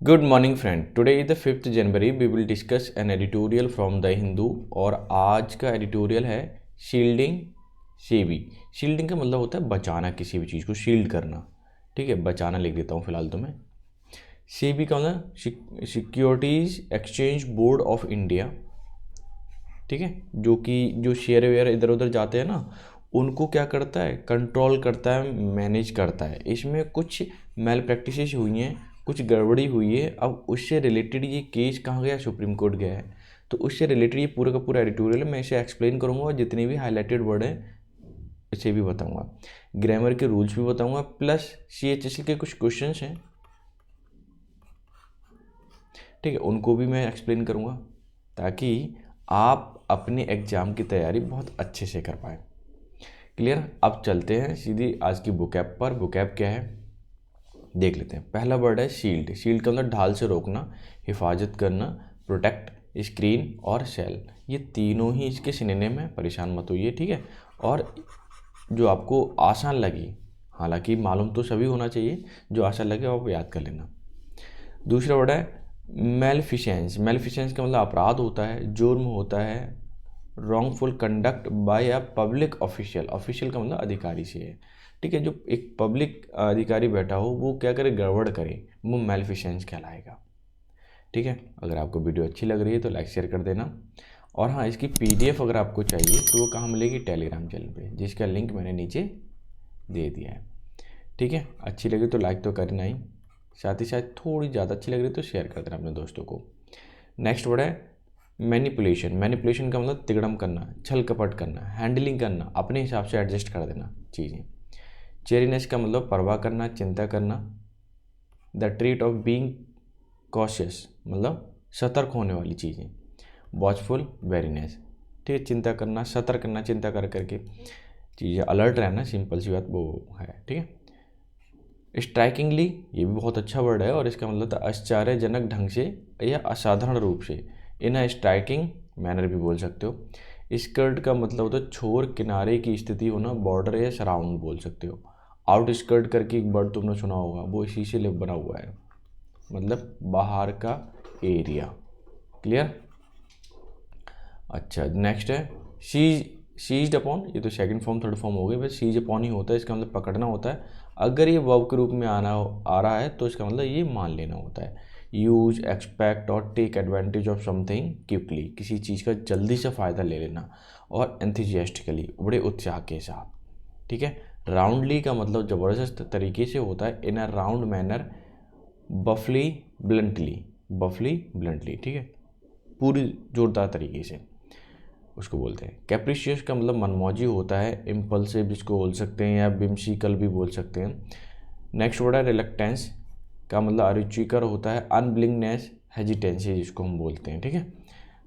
Good morning friend, today is the 5th January. We will discuss an editorial from the Hindu. और आज का editorial है shielding SEBI. Shielding का मतलब होता है बचाना, किसी भी चीज़ को शील्ड करना। ठीक है, बचाना लिख देता हूँ फिलहाल तो मैं। सेबी का मतलब securities exchange board of India. ठीक है, जो कि जो शेयर वेयर इधर उधर जाते हैं ना, उनको क्या करता है, कंट्रोल करता है, मैनेज करता है। इसमें कुछ मैल प्रैक्टिसेस हुई हैं, कुछ गड़बड़ी हुई है। अब उससे रिलेटेड ये केस कहाँ गया, सुप्रीम कोर्ट गया है। तो उससे रिलेटेड ये पूरा का पूरा एडिटोरियल है, मैं इसे एक्सप्लेन करूँगा और जितने भी हाईलाइटेड वर्ड हैं इसे भी बताऊँगा, ग्रामर के रूल्स भी बताऊँगा, प्लस CHSL के कुछ क्वेश्चंस हैं, ठीक है, उनको भी मैं एक्सप्लेन करूँगा ताकि आप अपने एग्ज़ाम की तैयारी बहुत अच्छे से कर पाएँ। क्लियर। अब चलते हैं सीधी आज की बुकैप पर। बुकैप क्या है देख लेते हैं। पहला वर्ड है शील्ड। शील्ड का मतलब ढाल से रोकना, हिफाजत करना, प्रोटेक्ट, स्क्रीन और सेल। ये तीनों ही इसके सिनोनिम है, परेशान मत होइए, ठीक है। और जो आपको आसान लगे, हालांकि मालूम तो सभी होना चाहिए, जो आसान लगे आप याद कर लेना। दूसरा वर्ड है मेलफिशेंस। मेलफिशेंस का मतलब अपराध होता है, जुर्म होता है, wrongful conduct bye a public official. Official का मतलब अधिकारी से है, ठीक है। जो एक पब्लिक अधिकारी बैठा हो वो क्या करे, गड़बड़ करे, वो मेलफिशेंस कहलाएगा। ठीक है, अगर आपको वीडियो अच्छी लग रही है तो लाइक शेयर कर देना। और हाँ, इसकी PDF अगर आपको चाहिए तो वो कहाँ मिलेगी, टेलीग्राम चैनल पे, जिसका लिंक मैंने नीचे दे दिया है। ठीक है, अच्छी लगी तो लाइक तो करना ही, साथ ही साथ थोड़ी ज़्यादा अच्छी लग रही तो शेयर कर देना अपने दोस्तों को। नेक्स्ट वर्ड है मैनिपुलेशन। मैनिपुलेशन का मतलब तिगड़म करना, छल कपट करना, हैंडलिंग करना, अपने हिसाब से एडजस्ट कर देना चीज़ें। चेरीनेस का मतलब परवाह करना, चिंता करना। The treat of being cautious मतलब सतर्क होने वाली चीज़ें। वॉचफुल, वेरीनेस, ठीक है, चिंता करना, सतर्क करना, चिंता कर करके चीज़ें, अलर्ट रहना, सिंपल सी बात वो है। ठीक है। स्ट्राइकिंगली, ये भी बहुत अच्छा वर्ड है और इसका मतलब था आश्चर्यजनक ढंग से या असाधारण रूप से। इन अ स्ट्राइकिंग मैनर भी बोल सकते हो। स्कर्ट का मतलब होता है छोर किनारे की स्थिति होना, बॉर्डर या सराउंड बोल सकते हो। आउट स्कर्ट करके एक वर्ड तुमने सुना होगा, वो इसी से बना हुआ है, मतलब बाहर का एरिया। क्लियर। अच्छा, नेक्स्ट है सीज्ड अपॉन। ये तो सेकंड फॉर्म थर्ड फॉर्म हो गई, बस सीज अपॉन ही होता है, इसका मतलब पकड़ना होता है। अगर ये वर्ब के रूप में आ रहा है तो इसका मतलब ये मान लेना होता है। यूज, एक्सपेक्ट और take advantage of something quickly, किसी चीज़ का जल्दी से फ़ायदा ले लेना, और एंथुजियास्टिकली, बड़े उत्साह के साथ। ठीक है। राउंडली का मतलब ज़बरदस्त तरीके से होता है, in a round manner, bluffly bluntly, bluffly bluntly, ठीक है, पूरी जोरदार तरीके से उसको बोलते हैं। कैप्रिशियस का मतलब मनमौजी होता है, इम्पल्सिव जिसको बोल सकते हैं, या बिम्सिकल भी बोल सकते हैं। नेक्स्ट वर्ड है रिलक्टेंस का मतलब अरुचिकर होता है, अनविलिंगनेस, हेजिटेंसी जिसको हम बोलते हैं। ठीक है,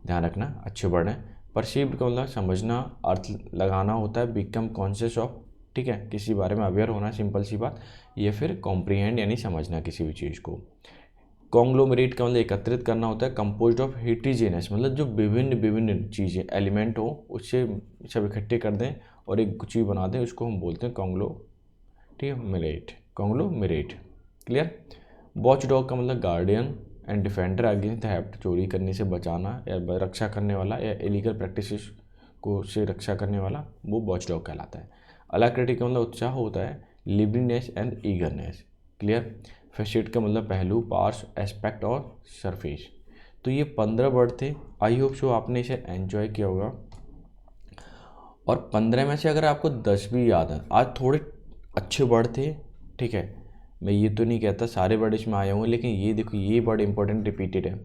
ध्यान रखना, अच्छे वर्ड हैं। परसीव्ड का मतलब समझना, अर्थ लगाना होता है। बिकम कॉन्शियस ऑफ, ठीक है, किसी बारे में अवेयर होना, सिंपल सी बात। या फिर कॉम्प्रीहेंड यानी समझना किसी भी चीज़ को। कॉन्ग्लोमरेट का मतलब एकत्रित करना होता है। कंपोज्ड ऑफ हिट्रीजेनस मतलब जो विभिन्न विभिन्न चीज़ें एलिमेंट हो उससे सब इकट्ठे कर दें और एक चीज़ बना दें, उसको हम बोलते हैं कॉन्ग्लो, ठीक है, muriate, conglomerate. Clear. Watch dog का मतलब guardian and defender against theft, चोरी करने से बचाना या रक्षा करने वाला, या इलीगल प्रैक्टिसेस को से रक्षा करने वाला, वो वॉच डॉग कहलाता है। अलाक्रिटी का मतलब उत्साह होता है, लिवलीनेस एंड ईगरनेस। क्लियर। फेसिट का मतलब पहलू, पार्स, एस्पेक्ट और सरफेस। तो ये 15 वर्ड थे। आई होप सो आपने इसे एंजॉय किया होगा। और 15 में से अगर आपको 10 भी याद है, आज थोड़े अच्छे वर्ड थे, ठीक है, मैं ये तो नहीं कहता सारे वर्ड इसमें आए होंगे, लेकिन ये देखो, ये वर्ड इंपॉर्टेंट रिपीटेड है,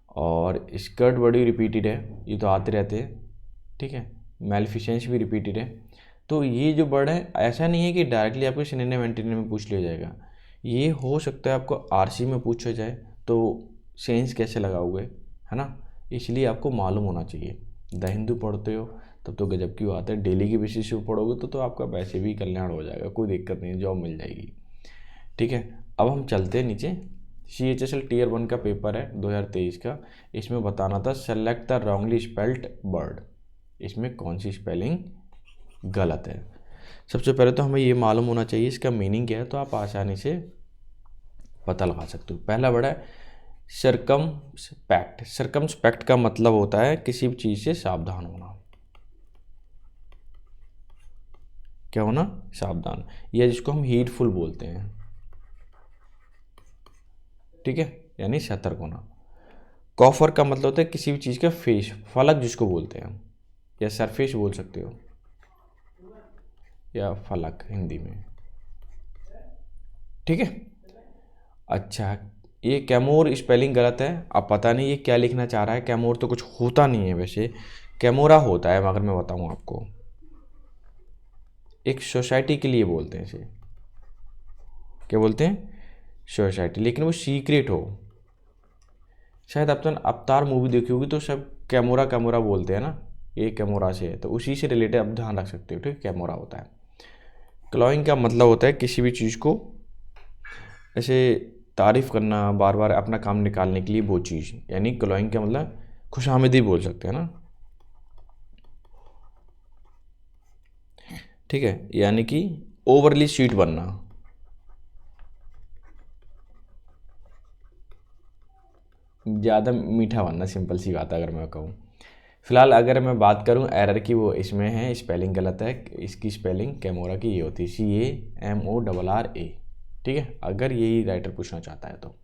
और स्कर्ट वर्ड भी रिपीटेड है, ये तो आते रहते हैं। ठीक है, मेलिफिसेंस भी रिपीटेड है। तो ये जो वर्ड है, ऐसा नहीं है कि डायरेक्टली आपको सिनोनिम एंटोनिम में पूछ लिया जाएगा, ये हो सकता है आपको RC में पूछा जाए, तो सेंस कैसे लगाओगे, है ना, इसलिए आपको मालूम होना चाहिए। द हिंदू पढ़ते हो तब तो गजब की बात है, डेली की बेसिस पे पढ़ोगे तो आपका वैसे भी कल्याण हो जाएगा, कोई दिक्कत नहीं, जॉब मिल जाएगी। ठीक है, अब हम चलते हैं नीचे। CHSL Tier 1 का पेपर है 2023 का। इसमें बताना था select the wrongly spelled word, इसमें कौन सी स्पेलिंग गलत है। सबसे पहले तो हमें ये मालूम होना चाहिए इसका मीनिंग क्या है, तो आप आसानी से पता लगा सकते हो। पहला वर्ड है सर्कमस्पेक्ट। सर्कमस्पेक्ट का मतलब होता है किसी भी चीज़ से सावधान होना। क्या होना? सावधान, या जिसको हम हीडफुल बोलते हैं, ठीक है, यानी सतर्क होना। कॉफर का मतलब होता है किसी भी चीज़ का फेस, फलक जिसको बोलते हैं, या सरफेस बोल सकते हो, या फलक हिंदी में, ठीक है। अच्छा, ये कैमोर स्पेलिंग गलत है। अब पता नहीं ये क्या लिखना चाह रहा है। कैमोर तो कुछ होता नहीं है वैसे, कैमोरा होता है, मगर मैं बताऊँ आपको, एक सोसाइटी के लिए बोलते हैं इसे। क्या बोलते हैं? सोसाइटी, लेकिन वो सीक्रेट हो। शायद आप तो अवतार मूवी देखी होगी तो सब कैमोरा कैमोरा बोलते हैं ना, ये कैमोरा से है, तो उसी से रिलेटेड आप ध्यान रख सकते हो, ठीक है, कैमोरा होता है। क्लॉइंग का मतलब होता है किसी भी चीज़ को ऐसे तारीफ करना, बार बार अपना काम निकालने के लिए वो चीज़, यानी क्लॉइंग का मतलब खुशामदी बोल सकते हैं ना, ठीक है, यानी कि ओवरली स्वीट बनना। ज़्यादा मीठा बनना, सिंपल सी बात है अगर मैं कहूँ। फिलहाल अगर मैं बात करूँ एरर की, वो इसमें है, स्पेलिंग गलत है। इसकी स्पेलिंग कैमोरा की ये होती है CAMORRA, ठीक है, अगर यही राइटर पूछना चाहता है तो।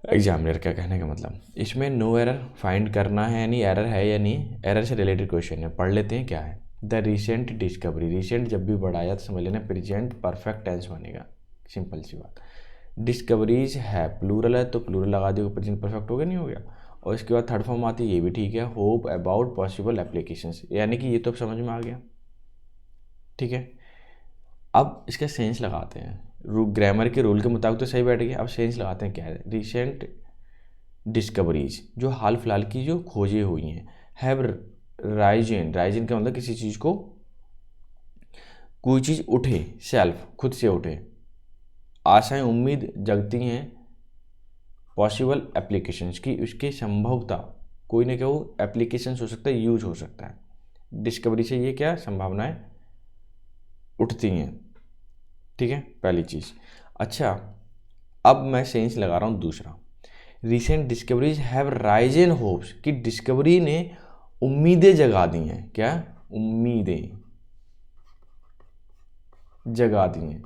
एग्जामिनर का कहने का मतलब, इसमें नो एरर फाइंड करना है, यानी एरर है या नहीं, एरर से रिलेटेड क्वेश्चन है। पढ़ लेते हैं क्या है। द रिसेंट डिस्कवरी, रिसेंट जब भी बढ़ाया तो समझ लेना प्रेजेंट परफेक्ट टेंस बनेगा, सिंपल सी बात। डिस्कवरीज है, प्लूरल है तो प्लूरल लगा दिया, प्रेजेंट परफेक्ट हो गया, नहीं हो गया। और इसके बाद थर्ड फॉर्म आती है, ये भी ठीक है, होप अबाउट पॉसिबल एप्लीकेशंस, यानी कि ये तो अब समझ में आ गया, ठीक है। अब इसका सेंस लगाते हैं, ग्रामर के रूल के मुताबिक तो सही बैठ गया। अब सेंस लगाते हैं क्या है। रिसेंट डिस्कवरीज, जो हाल फिलहाल की जो खोजें हुई हैं, हैव राइजन, राइजन का मतलब किसी चीज़ को, कोई चीज़ उठे, सेल्फ खुद से उठे, आशाएं उम्मीद जगती हैं पॉसिबल एप्लीकेशंस की, उसके संभवता कोई ना कोई एप्लीकेशंस हो सकता है, यूज हो सकता है। डिस्कवरी से ये क्या संभावनाएं उठती हैं, ठीक है, पहली चीज़। अच्छा, अब मैं सेंस लगा रहा हूँ दूसरा। Recent discoveries have Ryzen hopes, कि डिस्कवरी ने उम्मीदें जगा दी हैं। क्या? उम्मीदें जगा दी हैं।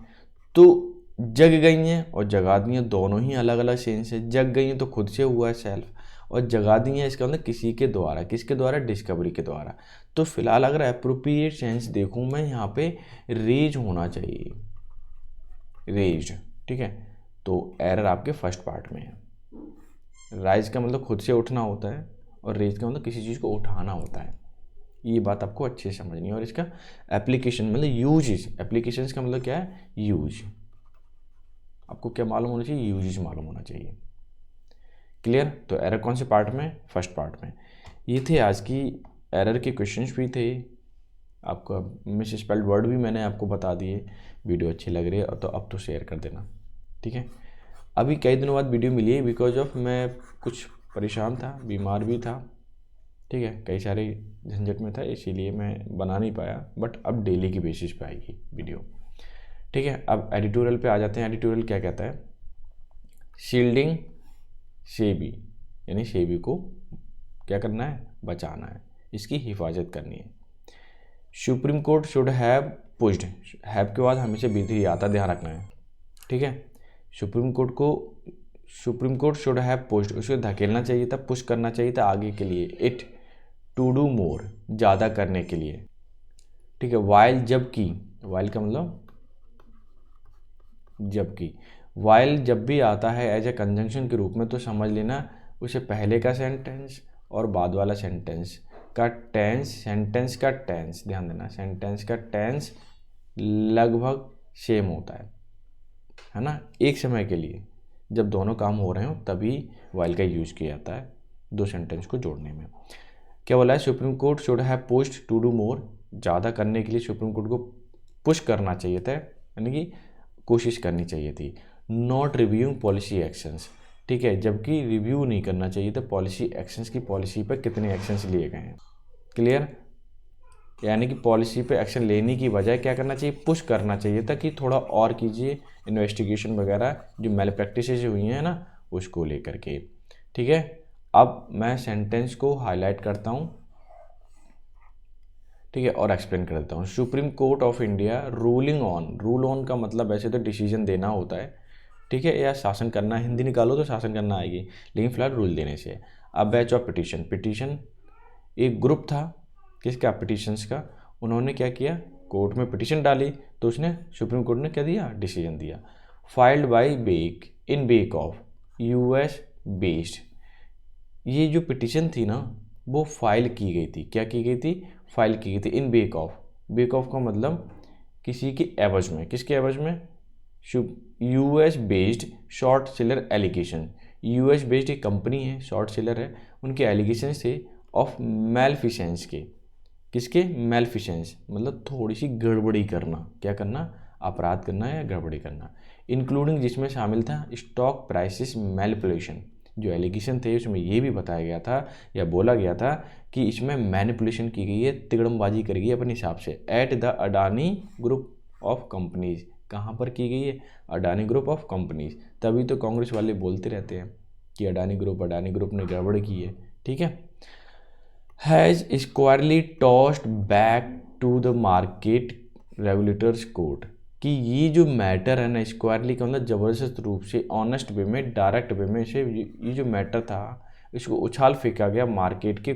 तो जग गई हैं और जगा दी हैं, दोनों ही अलग अलग सेंस है। जग गई हैं तो खुद से हुआ है सेल्फ, और जगा दी हैं इसका मतलब किसी के द्वारा। किसके द्वारा? डिस्कवरी के द्वारा। तो फिलहाल अगर अप्रोप्रिएट सेंस देखूं मैं यहाँ पे, रेज होना चाहिए, रेज्ड, ठीक है। तो एरर आपके फर्स्ट पार्ट में है। राइज का मतलब खुद से उठना होता है, और रेज का मतलब किसी चीज़ को उठाना होता है। ये बात आपको अच्छे से समझनी है। और इसका एप्लीकेशन मतलब यूजेस, एप्लीकेशंस का मतलब क्या है? यूज। आपको क्या मालूम होना चाहिए? यूजेस मालूम होना चाहिए। क्लियर? तो एरर कौन से पार्ट में? फर्स्ट पार्ट में। ये थे आज की एरर के क्वेश्चंस भी थे। आपका मिस स्पेल्ड वर्ड भी मैंने आपको बता दिए। वीडियो अच्छी लग रही है तो अब तो शेयर कर देना, ठीक है। अभी कई दिनों बाद वीडियो मिली है, बिकॉज ऑफ मैं कुछ परेशान था, बीमार भी था, ठीक है, कई सारे झंझट में था, इसीलिए मैं बना नहीं पाया। बट अब डेली की बेसिस पे आएगी वीडियो, ठीक है। अब एडिटोरियल पे आ जाते हैं। एडिटोरियल क्या कहता है? शील्डिंग सेबी, यानी सेबी को क्या करना है? बचाना है, इसकी हिफाजत करनी है। Supreme court should have pushed, have के बाद हमेशा विधि आता, ध्यान रखना है, ठीक है। Supreme court should have pushed, उसे धकेलना चाहिए था, पुश करना चाहिए था आगे के लिए। इट टू डू मोर, ज़्यादा करने के लिए, ठीक है। वाइल, जबकि, वाइल का मतलब जबकि। वाइल जब भी आता है एज ए कंजंक्शन के रूप में, तो समझ लेना उसे पहले का सेंटेंस और बाद वाला सेंटेंस का टेंस, सेंटेंस का टेंस, ध्यान देना, सेंटेंस का टेंस लगभग सेम होता है ना, एक समय के लिए। जब दोनों काम हो रहे हो तभी वाइल का यूज किया जाता है दो सेंटेंस को जोड़ने में। क्या बोला है? Supreme court should have pushed to do more, ज़्यादा करने के लिए सुप्रीम कोर्ट को पुश करना चाहिए था, यानी कि कोशिश करनी चाहिए थी। नॉट रिव्यूइंग पॉलिसी एक्शंस, ठीक है, जबकि रिव्यू नहीं करना चाहिए था पॉलिसी एक्शंस की, पॉलिसी पर कितने एक्शंस लिए गए हैं। क्लियर? यानी कि पॉलिसी पे एक्शन लेने की बजाय क्या करना चाहिए, पुश करना चाहिए था कि थोड़ा और कीजिए इन्वेस्टिगेशन वगैरह जो मैल प्रैक्टिसेज हुई हैं ना उसको लेकर के। ठीक है, अब मैं सेंटेंस को हाईलाइट करता हूँ, ठीक है, और एक्सप्लेन कर देता हूँ। Supreme court of India ruling on, rule on का मतलब वैसे तो डिसीजन देना होता है, ठीक है, या शासन करना, हिंदी निकालो तो शासन करना आएगी, लेकिन फिलहाल रूल देने से। अब बैच ऑफ पिटीशन, पिटीशन एक ग्रुप था किसका, पिटीशंस का, उन्होंने क्या किया, कोर्ट में पिटीशन डाली तो उसने सुप्रीम कोर्ट ने क्या दिया, डिसीजन दिया। Filed by wake in wake of US based, ये जो पिटीशन थी ना वो फाइल की गई थी, क्या की गई थी, फाइल की गई थी in wake of, wake of का मतलब किसी के एवज में, किसके एवज में, US based short seller allegation, US based एक कंपनी है, शॉर्ट सेलर है, उनके एलिगेशन से ऑफ मेलफिशेंस के, किसके, मेलफिशेंस मतलब थोड़ी सी गड़बड़ी करना, क्या करना, अपराध करना या गड़बड़ी करना, इंक्लूडिंग जिसमें शामिल था स्टॉक प्राइसेस मैनिपुलेशन, जो एलिगेशन थे उसमें ये भी बताया गया था या बोला गया था कि इसमें मैनिपुलेशन की गई है, तिगड़मबाजी करी गई अपने हिसाब से, at the Adani group of companies, कहाँ पर की गई है, अडानी ग्रुप ऑफ कंपनीज। तभी तो कांग्रेस वाले बोलते रहते हैं कि अडानी ग्रुप ने गड़बड़ की है, ठीक है। Has squarely tossed back to the market regulator's court, कि ये जो मैटर है ना, स्क्वायरली का मतलब ज़बरदस्त रूप से, ऑनेस्ट वे में, डायरेक्ट वे में से ये जो मैटर था इसको उछाल फेंका गया मार्केट के,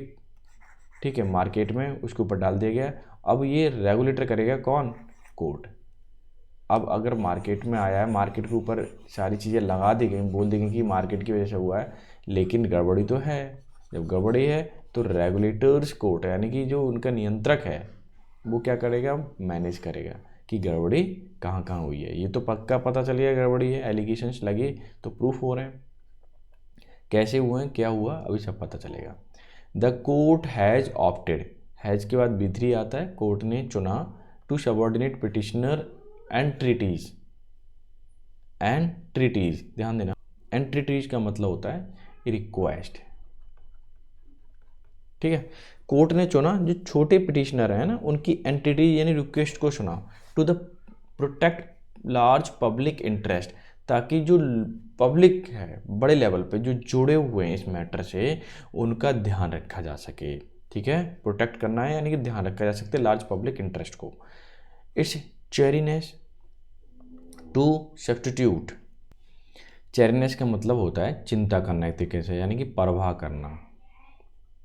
ठीक है, मार्केट में उसके ऊपर डाल दिया गया। अब ये रेगुलेटर करेगा कौन, कोर्ट। अब अगर मार्केट में आया है, मार्केट के ऊपर सारी चीज़ें लगा दी गई, बोल दी गई कि मार्केट की वजह से हुआ है, लेकिन गड़बड़ी तो है। जब गड़बड़ी है तो रेगुलेटर्स कोर्ट यानी कि जो उनका नियंत्रक है वो क्या करेगा, मैनेज करेगा कि गड़बड़ी कहाँ कहाँ हुई है। ये तो पक्का पता चल गया गड़बड़ी है, एलिगेशंस लगे तो प्रूफ हो रहे हैं, कैसे हुए हैं, क्या हुआ, अभी सब पता चलेगा। The court has opted, has के बाद B3 आता है, कोर्ट ने चुना, to subordinate petitioner entreaties, ध्यान देना, एंड ट्रीटीज का मतलब होता है रिक्वेस्ट, ठीक है। कोर्ट ने चुना जो छोटे पिटिशनर हैं ना उनकी एंटिटी यानी रिक्वेस्ट को सुना, to the protect large public interest, ताकि जो पब्लिक है बड़े लेवल पे जो जुड़े हुए हैं इस मैटर से उनका ध्यान रखा जा सके, ठीक है, प्रोटेक्ट करना है यानी कि ध्यान रखा जा सकता है लार्ज पब्लिक इंटरेस्ट को। इट्स चेरीनेस टू सब्स्टिट्यूट, चेरीनेस का मतलब होता है चिंता करना एक तरीके से, यानी कि परवाह करना,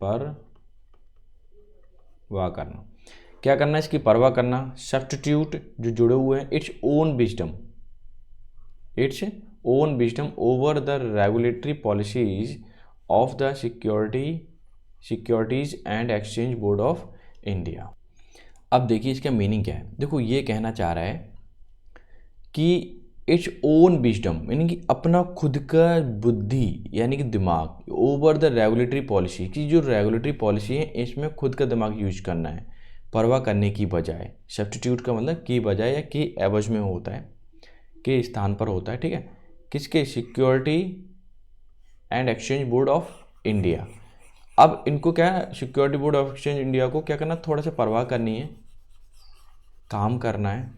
परवाह करना, क्या करना, इसकी परवाह करना, सब्स्टिट्यूट जो जुड़े हुए हैं, its own wisdom over the regulatory policies of the securities and exchange board of India. अब देखिए इसका मीनिंग क्या है, देखो ये कहना चाह रहा है कि इट्स ओन विजडम यानी कि अपना खुद का बुद्धि यानी कि दिमाग, ओवर द रेगुलेटरी पॉलिसी, की जो रेगुलेटरी पॉलिसी है इसमें खुद का दिमाग यूज करना है, परवाह करने की बजाय। सब्स्टिट्यूट का मतलब की बजाय या की एवज में होता है, के स्थान पर होता है, ठीक है, किसके, security and exchange board of India. अब इनको क्या, security board of exchange India को क्या करना, थोड़ा सा परवाह करनी है, काम करना है,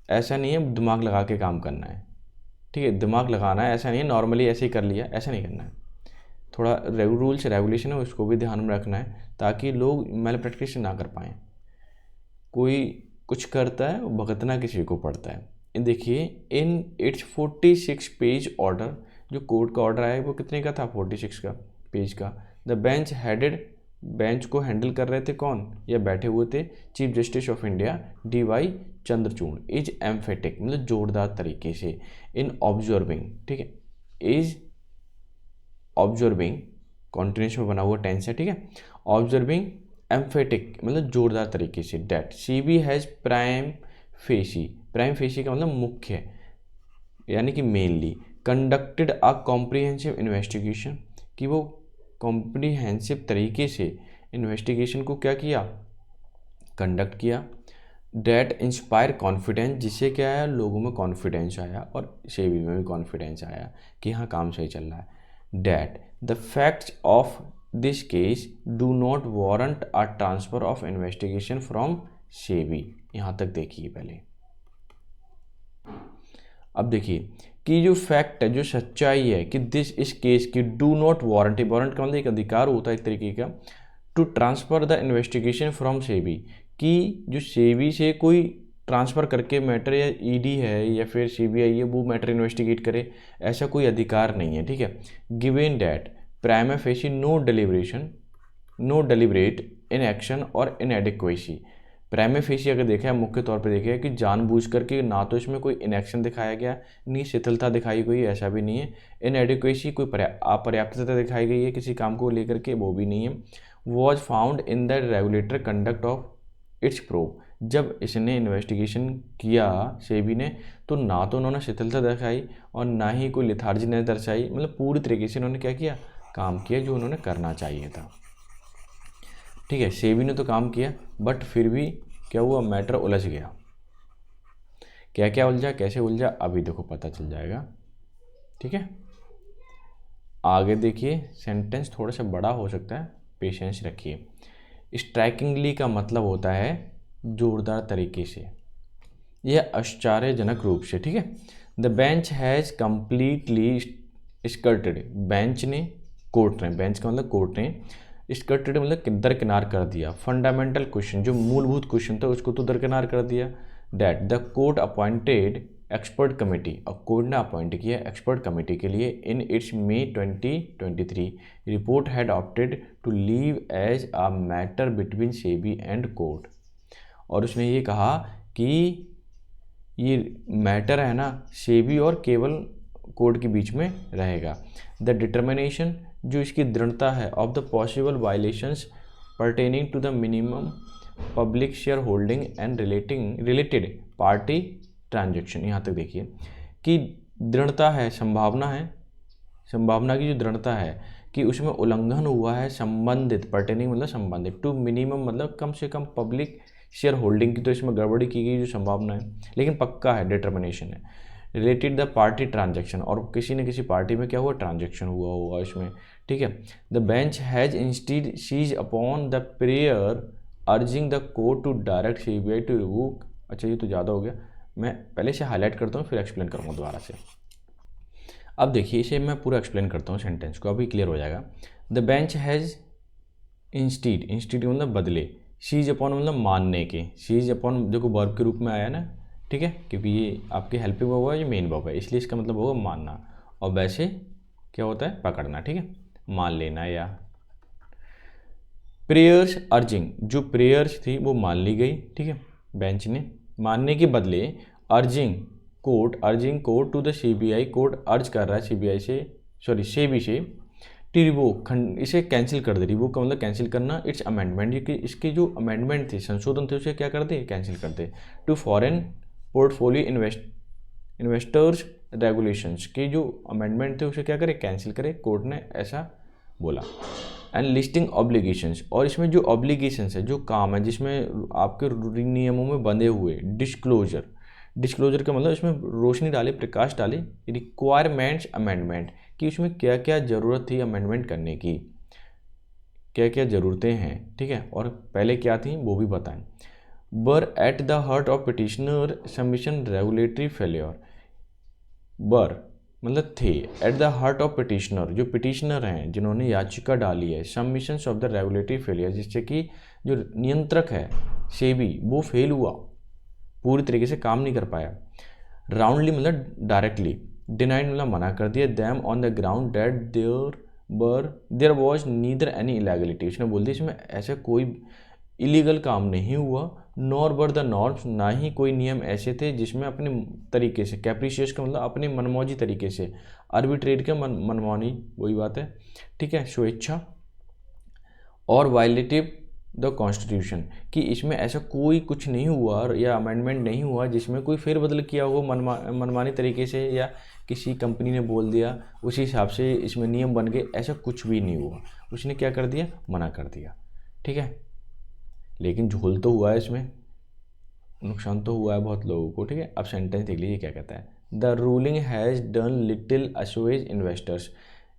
ऐसा नहीं है दिमाग लगा के काम करना है, ठीक है, दिमाग लगाना है, ऐसा नहीं है नॉर्मली ऐसे ही कर लिया, ऐसा नहीं करना है, थोड़ा रूल्स रेगुलेशन है उसको भी ध्यान में रखना है ताकि लोग मैल प्रैक्टिस ना कर पाएँ। कोई कुछ करता है भुगतना किसी को पड़ता है। देखिए इन इट्स 46 पेज ऑर्डर, जो कोर्ट का ऑर्डर आया वो कितने का था, 46 का पेज का। द बेंच हेडेड, बेंच को हैंडल कर रहे थे कौन, या बैठे हुए थे, chief justice of India DY Chandrachud, is emphatic मतलब जोरदार तरीके से, इन ऑब्जर्विंग, ठीक है, इज ऑब्जर्विंग कॉन्टिन्यूस में बना हुआ टेंस है, ठीक है, ऑब्जर्विंग एम्फेटिक मतलब जोरदार तरीके से, that CB has prime facie का मतलब मुख्य यानी कि mainly, conducted a comprehensive investigation, कि वो कॉम्प्रिहेंसिव तरीके से इन्वेस्टिगेशन को क्या किया, कंडक्ट किया, डैट इंस्पायर कॉन्फिडेंस, जिससे क्या आया, लोगों में कॉन्फिडेंस आया और सेबी में भी कॉन्फिडेंस आया कि हाँ काम सही चल रहा है। That the facts of this case do not warrant a transfer of investigation from SEBI. यहाँ तक देखिए पहले। अब देखिए कि जो फैक्ट है, जो सच्चाई है कि इस केस की डू नॉट वारंट, वारंट का मतलब एक अधिकार होता है एक तरीके का, to transfer the investigation from SEBI, कि जो सेबी से कोई ट्रांसफ़र करके मैटर, या ईडी है या फिर सीबीआई है, वो मैटर इन्वेस्टिगेट करे, ऐसा कोई अधिकार नहीं है। ठीक है। Given that prima facie no deliberate inaction और इनएडिक्वेसी। प्राइमा फेसी अगर देखा है, मुख्य तौर पे देखा है कि जानबूझ करके ना तो इसमें कोई इनएक्शन दिखाया गया, नहीं शिथिलता दिखाई गई, ऐसा भी नहीं है। इनएडिक्वेसी कोई अपर्याप्तता दिखाई गई है किसी काम को लेकर के, वो भी नहीं है। Was found in the regulator conduct of its probe. जब इसने इन्वेस्टिगेशन किया सेबी ने, तो ना तो उन्होंने शिथिलता दिखाई और ना ही कोई लिथार्जीनेस दर्शाई, मतलब पूरी तरीके से उन्होंने क्या किया, काम किया जो उन्होंने करना चाहिए था। ठीक है, सेबी ने तो काम किया, बट फिर भी क्या हुआ, मैटर उलझ गया। क्या क्या उलझा, कैसे उलझा, अभी देखो पता चल जाएगा। ठीक है, आगे देखिए, सेंटेंस थोड़ा सा बड़ा हो सकता है, पेशेंस रखिए। स्ट्राइकिंगली का मतलब होता है जोरदार तरीके से, यह आश्चर्यजनक रूप से। ठीक है। The bench has completely skirted, bench ने, कोर्ट ने, बेंच का मतलब कोर्ट ने, स्कर्टेड मतलब दरकिनार कर दिया। फंडामेंटल क्वेश्चन, जो मूलभूत क्वेश्चन था उसको तो दरकिनार कर दिया। That the court appointed expert committee, और कोर्ट ने अपॉइंट किया एक्सपर्ट कमेटी के लिए in its May 2023 report had opted to leave as a matter between SEBI and court. और उसने ये कहा कि ये मैटर है ना सेबी और केवल कोर्ट के बीच में रहेगा। द डिटर्मिनेशन, जो इसकी दृढ़ता है, of the possible violations pertaining to the minimum public shareholding and related party transaction. यहाँ तक देखिए कि दृढ़ता है, संभावना है, संभावना की जो दृढ़ता है कि उसमें उल्लंघन हुआ है संबंधित, पर्टेनिंग मतलब संबंधित, टू मिनिमम मतलब कम से कम पब्लिक शेयर होल्डिंग की, तो इसमें गड़बड़ी की गई जो संभावना है, लेकिन पक्का है, डिटर्मिनेशन है। रिलेटेड द पार्टी ट्रांजेक्शन, और किसी न किसी पार्टी में क्या हुआ, ट्रांजेक्शन हुआ होगा इसमें। ठीक है। The bench has instead seize upon the prayer urging the court to direct CBI to revoke. अच्छा ये तो ज़्यादा हो गया, मैं पहले से हाईलाइट करता हूँ फिर एक्सप्लेन करूँगा दोबारा से। अब देखिए इसे मैं पूरा एक्सप्लेन करता हूँ सेंटेंस को, अभी क्लियर हो जाएगा। द बेंच हैज़ इंस्टीड मतलब बदले, सीज अपॉन मतलब मानने के, सीज अपॉन देखो वर्ब के रूप में आया ना। ठीक है, क्योंकि ये आपके हेल्पिंग वर्ब है, ये मेन वर्ब है, इसलिए इसका मतलब होगा मानना, और वैसे क्या होता है, पकड़ना। ठीक है, मान लेना। या प्रेयर्स अर्जिंग, जो प्रेयर्स थी वो मान ली गई। ठीक है, बेंच ने मानने के बदले urging court to the CBI, court urge कर रहा है सीबीआई से, सॉरी सेबी से, टी रिवोक इसे कैंसिल कर दे। रिवोक का मतलब कैंसिल करना, इट्स अमेंडमेंट, ये कि इसके जो अमेंडमेंट थे, संशोधन थे, उसे क्या कर दे, कैंसिल कर दे। To foreign portfolio investors regulations के जो अमेंडमेंट थे उसे क्या करे, कैंसिल करे, कोर्ट ने ऐसा बोला। एंड लिस्टिंग ऑब्लिगेशंस, और इसमें जो ऑब्लिगेशंस है, जो काम है जिसमें आपके नियमों में बंधे हुए, डिस्क्लोजर का मतलब इसमें रोशनी डाले, प्रकाश डाले। रिक्वायरमेंट्स अमेंडमेंट, कि उसमें क्या क्या ज़रूरत थी अमेंडमेंट करने की, क्या क्या ज़रूरतें हैं। ठीक है, और पहले क्या थी वो भी बताएं। बर at the heart of petitioner submission regulatory failure, बर मतलब थे, at the heart of petitioner, जो पिटिशनर हैं जिन्होंने याचिका डाली है, submissions of the regulatory failure, जिससे कि जो नियंत्रक है सेबी वो फेल हुआ, पूरी तरीके से काम नहीं कर पाया। राउंडली मतलब डायरेक्टली, डिनाइड मतलब मना कर दिया, them on the ground that there was neither any illegality, उसने बोल दिया इसमें ऐसा कोई इलीगल काम नहीं हुआ, नॉर वर द नॉर्म्स, ना ही कोई नियम ऐसे थे जिसमें अपने तरीके से, कैप्रिशियस का मतलब अपने मनमौजी तरीके से, आर्बिट्रेट का मनमानी, वही बात है। ठीक है, स्वेच्छा, और वायलेटिव द कॉन्स्टिट्यूशन, कि इसमें ऐसा कोई कुछ नहीं हुआ या अमेंडमेंट नहीं हुआ जिसमें कोई फेरबदल किया हो मनमानी तरीके से, या किसी कंपनी ने बोल दिया उसी हिसाब से इसमें नियम बन गए, ऐसा कुछ भी नहीं हुआ। उसने क्या कर दिया, मना कर दिया। ठीक है, लेकिन झोल तो हुआ है, इसमें नुकसान तो हुआ है बहुत लोगों को। ठीक है, अब सेंटेंस देख लीजिए क्या कहता है। The ruling has done little assuage investors,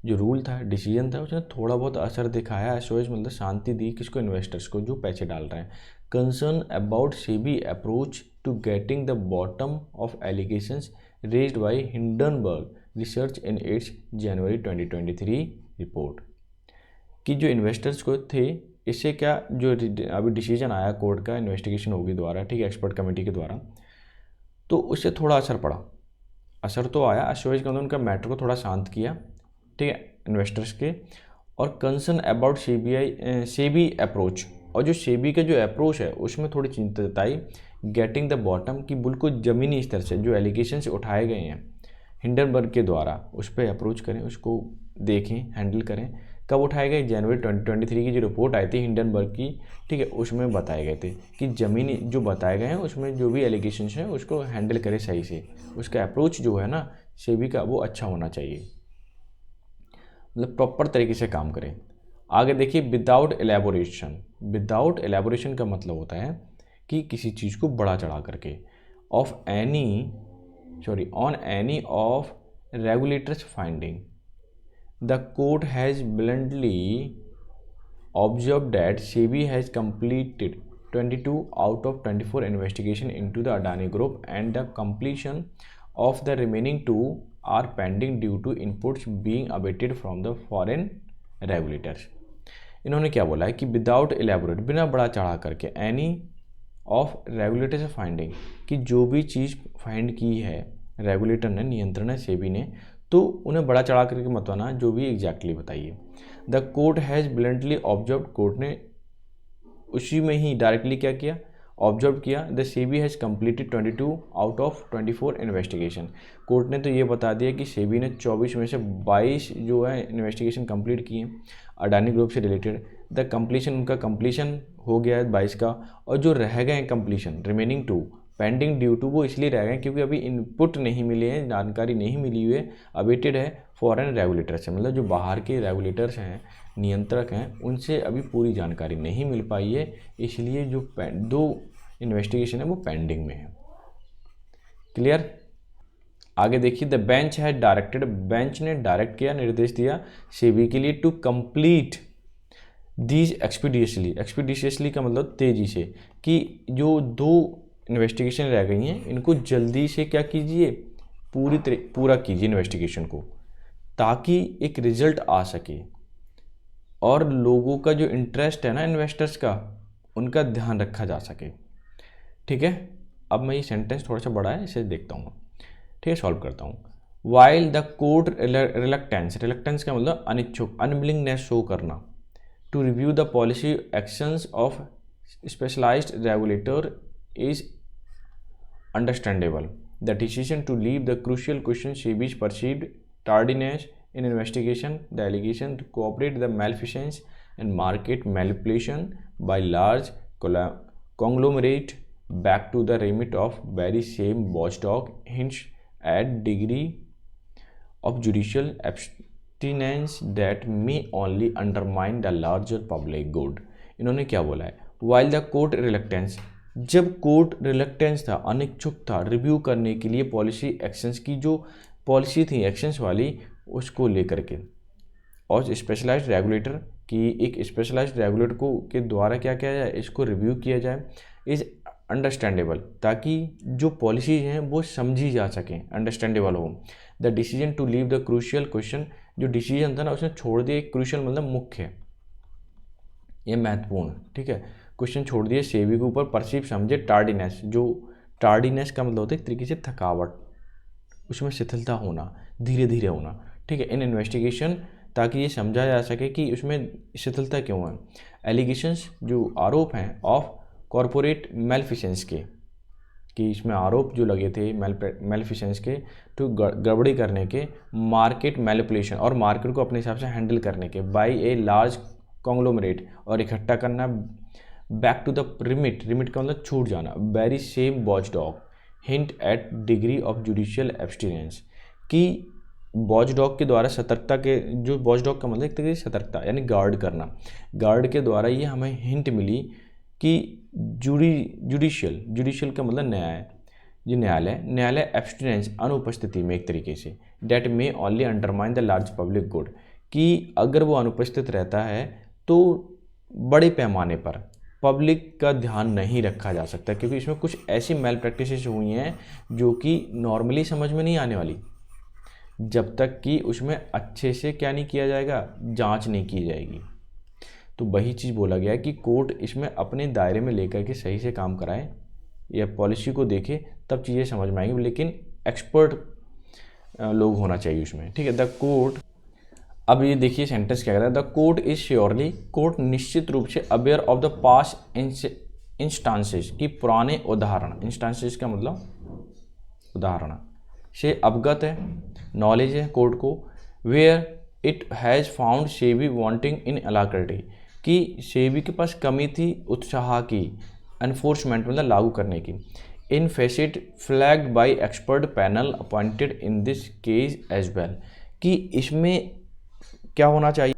जो रूल था, डिसीजन था, उसने थोड़ा बहुत असर दिखाया, एसओएस मतलब शांति दी किसको, इन्वेस्टर्स को जो पैसे डाल रहे हैं। Concern about SEBI approach to getting the bottom of allegations raised by Hindenburg Research in its January 2023 report, कि जो इन्वेस्टर्स को थे, इससे क्या जो अभी डिसीजन आया कोर्ट का, इन्वेस्टिगेशन होगी द्वारा, ठीक है, एक्सपर्ट कमेटी के द्वारा, तो उससे थोड़ा असर पड़ा, असर तो आया, एसओएस के अंदर उनका मैटर को थोड़ा शांत किया, ठीक है, इन्वेस्टर्स के। और कंसर्न अबाउट सेबी अप्रोच, और जो सेबी का जो अप्रोच है उसमें थोड़ी चिंता जताई, गेटिंग द बॉटम, की बिल्कुल ज़मीनी स्तर से जो एलिगेशंस उठाए गए हैं हिंडनबर्ग के द्वारा, उस पर अप्रोच करें, उसको देखें, हैंडल करें। कब उठाए गए, जनवरी 2023 की जो रिपोर्ट आई थी हिंडनबर्ग की, ठीक है, उसमें बताए गए थे कि ज़मीनी जो बताए गए हैं उसमें जो भी एलिगेशंस हैं उसको हैंडल करें सही से, उसका अप्रोच जो है ना सेबी का वो अच्छा होना चाहिए, मतलब प्रॉपर तरीके से काम करें। आगे देखिए, विदाउट एलेबोरेशन, विदाउट एलेबोरेशन का मतलब होता है कि किसी चीज़ को बड़ा चढ़ा करके, on any of regulators finding, the court has bluntly observed that SEBI has completed 22 out of 24 investigation into the Adani Group, and the completion of the remaining 2 are pending due to inputs being awaited from the foreign regulators। इन्होंने क्या बोला है कि without elaborate, बिना बड़ा चढ़ा करके, any of regulators finding, कि जो भी चीज़ फाइंड की है रेगुलेटर ने, नियंत्रण है सेबी ने, तो उन्हें बड़ा चढ़ा करके मत आना, जो भी एग्जैक्टली बताइए। The court has bluntly observe, court ने उसी में ही डायरेक्टली क्या किया, ऑब्जर्व किया, the SEBI has completed 22 out of 24 investigation. Court ने तो ये बता दिया कि सेबी ने 24 में से 22 जो है इन्वेस्टिगेशन कंप्लीट किए अडानी ग्रुप से रिलेटेड। द कंप्लीशन, उनका कंप्लीशन हो गया है 22 का, और जो रह गए हैं completion, remaining 2 pending due to, वो इसलिए रह गए क्योंकि अभी इनपुट नहीं मिले हैं, जानकारी नहीं मिली हुई है, अवेटेड है फॉरेन रेगुलेटर से, मतलब जो बाहर के रेगुलेटर्स हैं, नियंत्रक हैं, उनसे अभी पूरी जानकारी नहीं मिल पाई है, इसलिए जो 2 इन्वेस्टिगेशन है वो पेंडिंग में है। क्लियर। आगे देखिए, द बेंच है डायरेक्टेड, बेंच ने डायरेक्ट किया, निर्देश दिया सेबी के लिए टू कंप्लीट दीज एक्सपीडिशियसली, एक्सपीडिशियसली का मतलब तेज़ी से, कि जो 2 इन्वेस्टिगेशन रह गई हैं इनको जल्दी से क्या कीजिए, पूरा कीजिए इन्वेस्टिगेशन को, ताकि एक रिजल्ट आ सके और लोगों का जो इंटरेस्ट है ना, इन्वेस्टर्स का, उनका ध्यान रखा जा सके। ठीक है, अब मैं ये सेंटेंस थोड़ा सा बड़ा है, इसे देखता हूँ, ठीक है, सॉल्व करता हूँ। While the court reluctance, reluctance का मतलब अनिच्छुक, अनविलिंगनेस शो करना, to review the policy actions of specialised regulator is understandable. The decision to leave the crucial question SEBI's perceived tardiness in investigation, the allegation to cooperate the malfeasance and market manipulation by large conglomerate back to the remit of very same watchdog hints at degree of judicial abstinence that may only undermine the larger public good। इन्होंने क्या बोला है, while the court reluctance, जब court reluctance था, अनिच्छुक था review करने के लिए पॉलिसी एक्शंस की, जो पॉलिसी थी एक्शंस वाली, उसको लेकर के, और स्पेशलाइज्ड रेगुलेटर की, एक स्पेशलाइज्ड रेगुलेटर को के द्वारा क्या किया जाए, इसको रिव्यू किया जाए, इज़ अंडरस्टैंडेबल, ताकि जो पॉलिसीज हैं वो समझी जा सकें, अंडरस्टैंडेबल हो। The decision to leave the crucial question, जो डिसीजन था ना उसने छोड़ दिया, क्रूशियल मतलब मुख्य, ये महत्वपूर्ण, ठीक है, क्वेश्चन छोड़ दिए सेबी के ऊपर, परसीव समझे टार्डीनेस, जो टार्डीनेस का मतलब होता है एक तरीके से थकावट, उसमें शिथिलता होना, धीरे धीरे होना, ठीक है, इन इन्वेस्टिगेशन, ताकि ये समझा जा सके कि उसमें शिथिलता क्यों है। एलिगेशंस, जो आरोप हैं ऑफ कॉरपोरेट मेलफिशेंस के, कि इसमें आरोप जो लगे थे मेलफिशेंस के, तो गड़बड़ी करने के, मार्केट मैनिपुलेशन, और मार्केट को अपने हिसाब से हैंडल करने के, बाई ए लार्ज कॉन्ग्लोमरेट, और इकट्ठा करना, back to the remit, remit का मतलब छूट जाना, very same watchdog hint at degree of judicial abstinence, कि वॉचडॉग के द्वारा सतर्कता के, जो वॉचडॉग का मतलब एक तरीके से सतर्कता यानी गार्ड करना, गार्ड के द्वारा ये हमें हिंट मिली कि जुडिशियल का मतलब न्याय, जो न्यायालय एब्सटिनेंस, अनुपस्थिति में एक तरीके से, that may only undermine the large public good, कि अगर वो अनुपस्थित रहता है तो बड़े पैमाने पर पब्लिक का ध्यान नहीं रखा जा सकता, क्योंकि इसमें कुछ ऐसी मैल प्रैक्टिसेस हुई हैं जो कि नॉर्मली समझ में नहीं आने वाली जब तक कि उसमें अच्छे से क्या नहीं किया जाएगा, जांच नहीं की जाएगी। तो वही चीज़ बोला गया है कि कोर्ट इसमें अपने दायरे में लेकर के सही से काम कराए या पॉलिसी को देखे, तब चीज़ें समझ में आएंगी, लेकिन एक्सपर्ट लोग होना चाहिए उसमें, ठीक है। द कोर्ट, अब ये देखिए सेंटेंस क्या कह रहा है, the court is surely, court निश्चित रूप से aware of the past instances, की पुराने उदाहरण, इंस्टांसेस का मतलब उदाहरण, से अवगत है, नॉलेज है कोर्ट को, where it has found SEBI wanting in alacrity, कि सेबी के पास कमी थी उत्साह की, एनफोर्समेंट मतलब लागू करने की, in facet flagged by expert panel appointed in this case as well, कि इसमें क्या होना चाहिए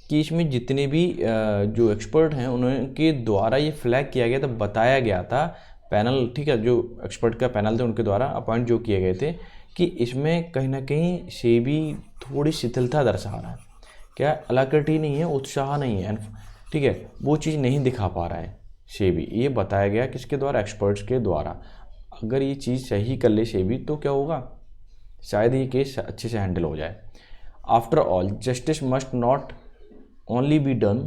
कि इसमें जितने भी जो एक्सपर्ट हैं उनके द्वारा ये फ्लैग किया गया था, बताया गया था पैनल, ठीक है, जो एक्सपर्ट का पैनल थे उनके द्वारा अपॉइंट जो किए गए थे, कि इसमें कहीं ना कहीं सेबी थोड़ी शिथिलता दर्शा रहा है, क्या अलाक्रिटी नहीं है, उत्साह नहीं है, ठीक है, वो चीज़ नहीं दिखा पा रहा है सेबी, ये बताया गया किसके द्वारा, एक्सपर्ट्स के द्वारा। अगर ये चीज़ सही कर ले सेबी तो क्या होगा, शायद ये केस अच्छे से हैंडल हो जाए। After all justice must not only be done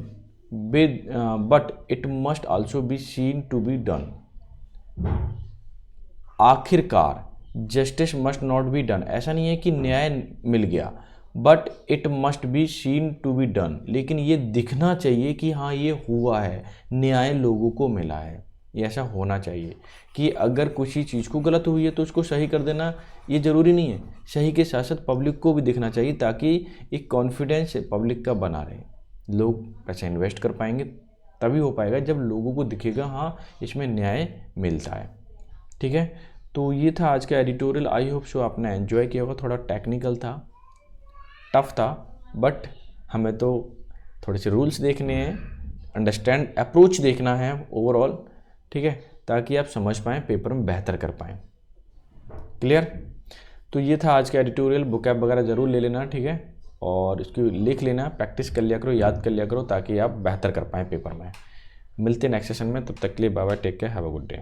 with but it must also be seen to be done, आखिरकार justice must not be done, ऐसा नहीं है कि न्याय मिल गया, but it must be seen to be done, लेकिन ये दिखना चाहिए कि हाँ ये हुआ है, न्याय लोगों को मिला है, ये ऐसा होना चाहिए कि अगर कुछ ही चीज़ को गलत हुई है तो उसको सही कर देना ये ज़रूरी नहीं है, सही के साथ साथ पब्लिक को भी दिखना चाहिए, ताकि एक कॉन्फिडेंस पब्लिक का बना रहे, लोग पैसा इन्वेस्ट कर पाएंगे, तभी हो पाएगा जब लोगों को दिखेगा हाँ इसमें न्याय मिलता है, ठीक है। तो ये था आज का एडिटोरियल, आई होप सो आपने एंजॉय किया होगा, थोड़ा टेक्निकल था, टफ था, बट हमें तो थोड़े से रूल्स देखने हैं, अंडरस्टैंड अप्रोच देखना है ओवरऑल, ठीक है, ताकि आप समझ पाएँ, पेपर में बेहतर कर पाएँ, क्लियर। तो ये था आज का एडिटोरियल, बुकैब वगैरह ज़रूर ले लेना, ठीक है, और इसको लिख लेना, प्रैक्टिस कर लिया करो, याद कर लिया करो, ताकि आप बेहतर कर पाएँ पेपर में। मिलते हैं नेक्स्ट सेशन में, तब तक के लिए bye bye, take care, have a good day.